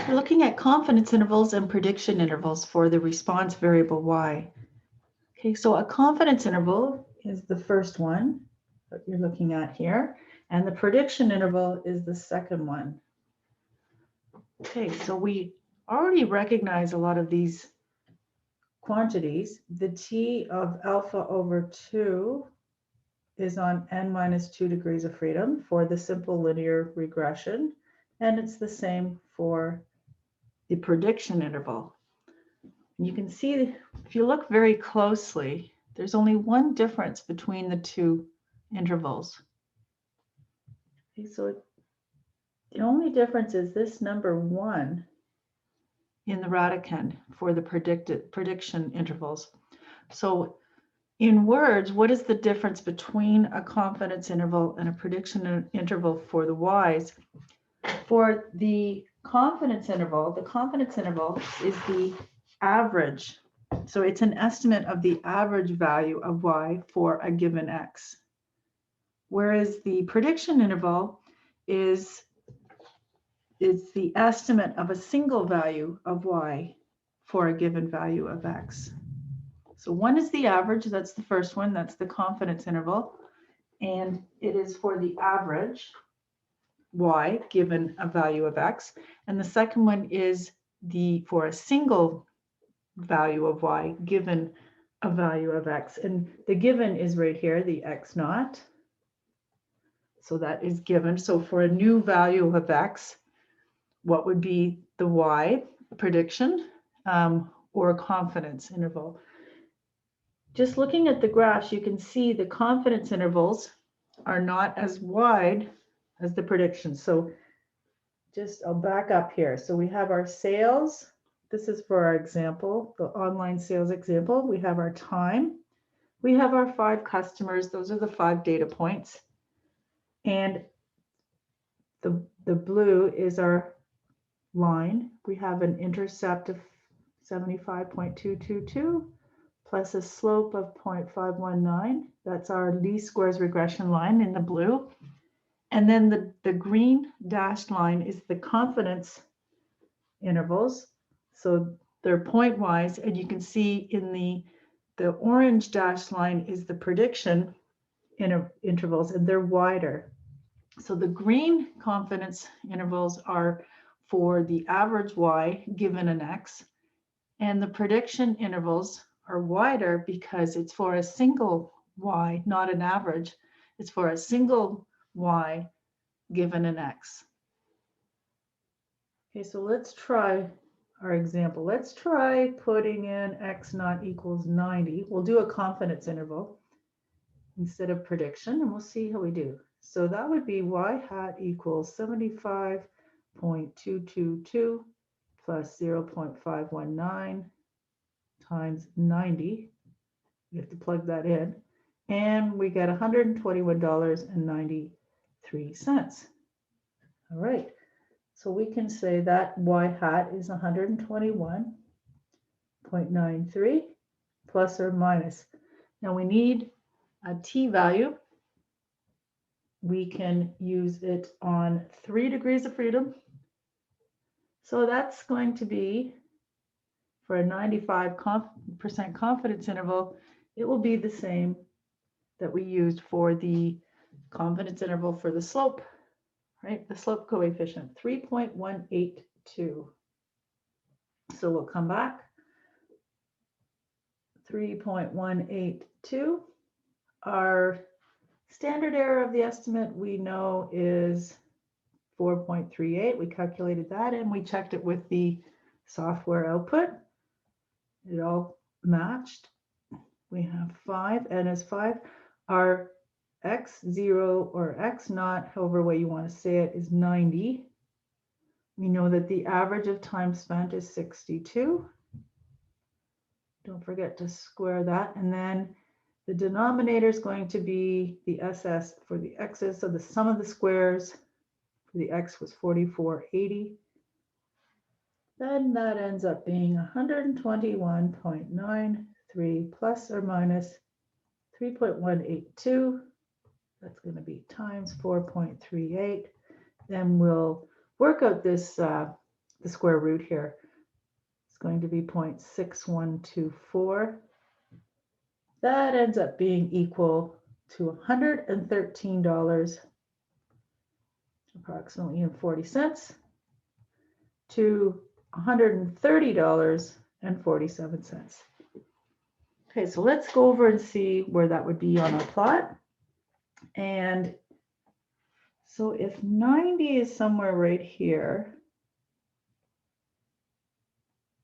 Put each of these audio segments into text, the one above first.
We're looking at confidence intervals and prediction intervals for the response variable y. Okay, so a confidence interval is the first one that you're looking at here, and the prediction interval is the second one. Okay, so we already recognize a lot of these quantities. The t of alpha over 2 is on n minus 2 degrees of freedom for the simple linear regression, and it's the same for the prediction interval. And you can see, if you look very closely, there's only one difference between the two intervals. Okay, so the only difference is this number 1 in the radicand for the prediction intervals. So in words, what is the difference between a confidence interval and a prediction interval for the y's? For the confidence interval is the average. So it's an estimate of the average value of y for a given x. Whereas the prediction interval is the estimate of a single value of y for a given value of x. So one is the average, that's the first one, that's the confidence interval, and it is for the average y given a value of x. And the second one is for a single value of y given a value of x. And the given is right here, the x naught. So that is given. So for a new value of x, what would be the y prediction or a confidence interval? Just looking at the graphs, you can see the confidence intervals are not as wide as the predictions. So I'll back up here. So we have our sales. This is for our example, the online sales example. We have our time. We have our 5 customers. Those are the 5 data points. And the blue is our line. We have an intercept of 75.222 plus a slope of 0.519. That's our least squares regression line in the blue. And then the green dashed line is the confidence intervals. So they're point-wise, and you can see in the orange dashed line is the prediction intervals, and they're wider. So the green confidence intervals are for the average y given an x, and the prediction intervals are wider because it's for a single y, not an average. It's for a single y given an x. Okay, so let's try our example. Let's try putting in x naught equals 90. We'll do a confidence interval instead of prediction, and we'll see how we do. So that would be y hat equals 75.222 plus 0.519 times 90. You have to plug that in. And we get $121.93. All right. So we can say that y hat is 121.93 plus or minus. Now we need a t value. We can use it on 3 degrees of freedom. So that's going to be, for a 95% confidence interval, it will be the same that we used for the confidence interval for the slope, right? The slope coefficient, 3.182. So we'll come back. 3.182. Our standard error of the estimate we know is 4.38. We calculated that and we checked it with the software output. It all matched. We have 5, n is 5. Our x0 or x naught, however way you want to say it, is 90. We know that the average of time spent is 62. Don't forget to square that. And then the denominator is going to be the SS for the x's. So the sum of the squares for the x was 4480. Then that ends up being 121.93 plus or minus 3.182. That's going to be times 4.38. Then we'll work out this the square root here. It's going to be 0.6124. That ends up being equal to $113 approximately and 40 cents to $130.47. Okay, so let's go over and see where that would be on our plot. And so if 90 is somewhere right here,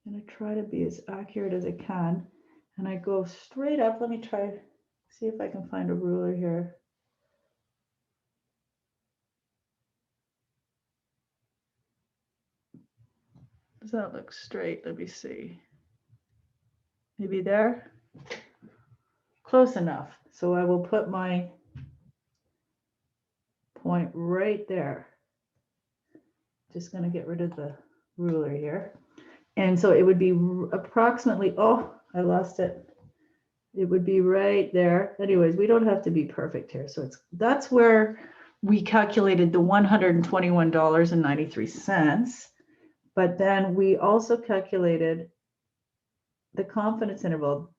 I'm going to try to be as accurate as I can. And I go straight up. Let me try, see if I can find a ruler here. Does that look straight? Let me see. Maybe there? Close enough. So I will put my point right there. Just going to get rid of the ruler here. And so it would be approximately, oh, I lost it. It would be right there. Anyways, we don't have to be perfect here. So that's where we calculated the $121.93. But then we also calculated the confidence interval.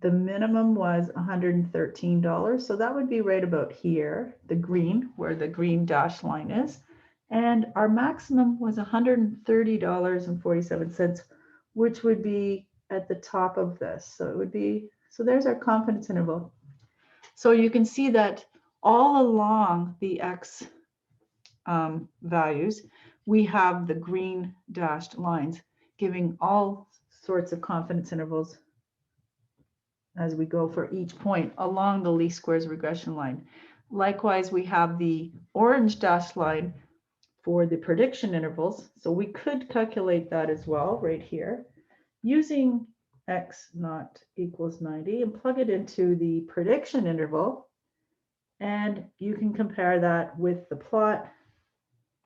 The minimum was $113. So that would be right about here, the green, where the green dashed line is. And our maximum was $130.47, which would be at the top of this. So it would be, so there's our confidence interval. So you can see that all along the X values, we have the green dashed lines giving all sorts of confidence intervals as we go for each point along the least squares regression line. Likewise, we have the orange dashed line for the prediction intervals. So we could calculate that as well right here using X naught equals 90 and plug it into the prediction interval. And you can compare that with the plot.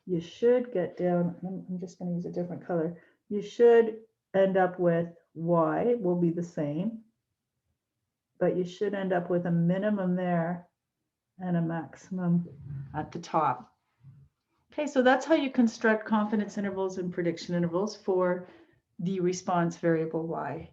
You should get down, I'm just going to use a different color. You should end up with Y will be the same, but you should end up with a minimum there and a maximum at the top. Okay, so that's how you construct confidence intervals and prediction intervals for the response variable Y.